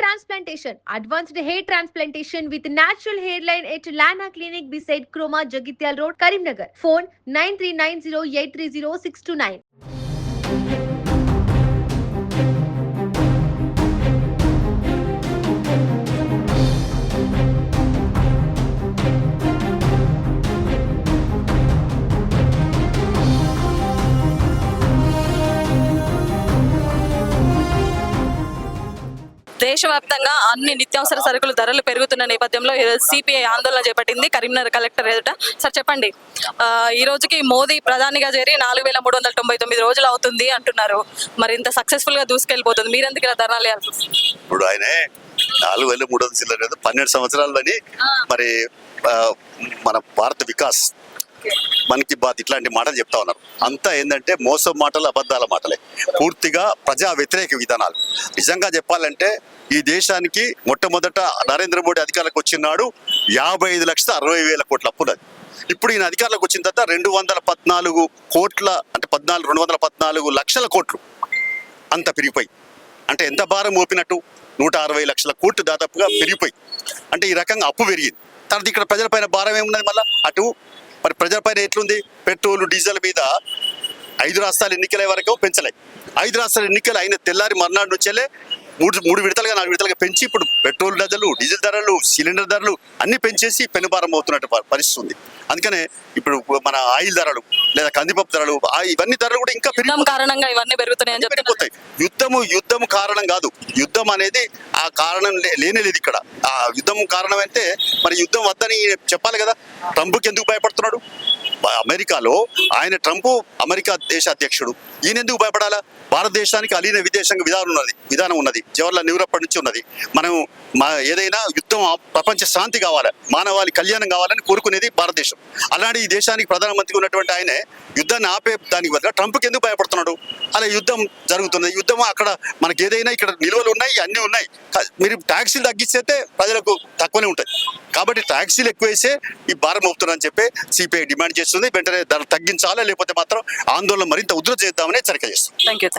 transplantation. Advanced hair transplantation with natural hairline at Lana Clinic beside Kroma Jagityal Road, Karimnagar. Phone 9390830629. దేశవ్యాప్తంగా అన్ని నిత్యావసర సరుకులు ధరలు పెరుగుతున్న నేపథ్యంలో సిపిఐ ఆందోళన చేపట్టింది కరీంనగర్ కలెక్టర్ ఎదుట. సార్ చెప్పండి, ఈ రోజుకి మోదీ ప్రధానిగా చేరి 4399 రోజులు అవుతుంది అంటున్నారు. మరి ఇంత సక్సెస్ఫుల్ గా దూసుకెళ్ళిపోతుంది, మీరెందుకు ఇలా ధర్నాలు చేయాల్సి వస్తుంది? ఇప్పుడు ఆయన 4300 12 సంవత్సరాలని మరి మన భారత వికాస్ మన్ కీ బాత్ ఇట్లాంటి మాటలు చెప్తా ఉన్నారు. అంతా ఏంటంటే మోసం మాటలు, అబద్ధాల మాటలే, పూర్తిగా ప్రజా వ్యతిరేక విధానాలు. నిజంగా చెప్పాలంటే ఈ దేశానికి మొట్టమొదట నరేంద్ర మోడీ అధికారులకు వచ్చినాడు 55,60,000 కోట్ల అప్పున్నది. ఇప్పుడు ఈయన అధికారులకు వచ్చిన తర్వాత 214 కోట్ల అంటే 214 లక్షల కోట్లు అంత పెరిగిపోయి, అంటే ఎంత భారం మోపినట్టు 160 లక్షల కోట్లు దాదాపుగా పెరిగిపోయి, అంటే ఈ రకంగా అప్పు పెరిగింది. తర్వాత ఇక్కడ ప్రజలపైన భారం ఏమున్నది, మళ్ళీ అటు మరి ప్రజలపైన ఎట్లుంది, పెట్రోల్ డీజిల్ మీద 5 రాష్ట్రాలు ఎన్నికల వరకు పెంచలే. 5 రాష్ట్రాల ఎన్నికలు అయిన తెల్లారి మర్నాడు నుంచేలే 3 విడతలుగా 4 విడతలుగా పెంచి ఇప్పుడు పెట్రోల్ ధరలు, డీజిల్ ధరలు, సిలిండర్ ధరలు అన్ని పెంచేసి పెనుభారం అవుతున్నట్టు పరిస్థితి ఉంది. అందుకనే ఇప్పుడు మన ఆయిల్ ధరలు లేదా కందిపప్పు ధరలు, ఇవన్నీ ధరలు కూడా ఇంకా కారణంగా ఇవన్నీ పెరుగుతున్నాయని పెరిగిపోతాయి. యుద్ధం కారణం కాదు, యుద్ధం అనేది ఆ కారణం లేనేలేదు ఇక్కడ. ఆ యుద్ధం కారణం అంటే మరి యుద్ధం వద్దని చెప్పాలి కదా. ట్రంప్కి ఎందుకు భయపడుతున్నాడు? అమెరికాలో ఆయన ట్రంప్ అమెరికా దేశ అధ్యక్షుడు, ఈయన ఎందుకు భయపడాలా? భారతదేశానికి అలీన విదేశాంగ విధానం ఉన్నది, జవహర్లాల్ నెహ్రూ అప్పటి నుంచి ఉన్నది. మనం ఏదైనా యుద్ధం ప్రపంచ శాంతి కావాలి, మానవాళి కళ్యాణం కావాలని కోరుకునేది భారతదేశం. అలాంటి ఈ దేశానికి ప్రధానమంత్రి ఉన్నటువంటి ఆయనే యుద్ధాన్ని ఆపే దానికి బదులుగా ట్రంప్కి ఎందుకు భయపడుతున్నాడు? అలా యుద్ధం జరుగుతున్నది. యుద్ధం అక్కడ మనకి ఏదైనా ఇక్కడ నిల్వలు ఉన్నాయి, అన్నీ ఉన్నాయి. మీరు ట్యాక్సీలు తగ్గిస్తే ప్రజలకు తక్కువనే ఉంటాయి. కాబట్టి ట్యాక్సీలు ఎక్కువేసే ఈ భారం అవుతుందని చెప్పి సిపిఐ డిమాండ్ చేస్తుంది. వెంటనే ధర తగ్గించాలా, లేకపోతే మాత్రం ఆందోళన మరింత ఉధృతం చేద్దామని హెచ్చరిక చేస్తుంది. Thank you.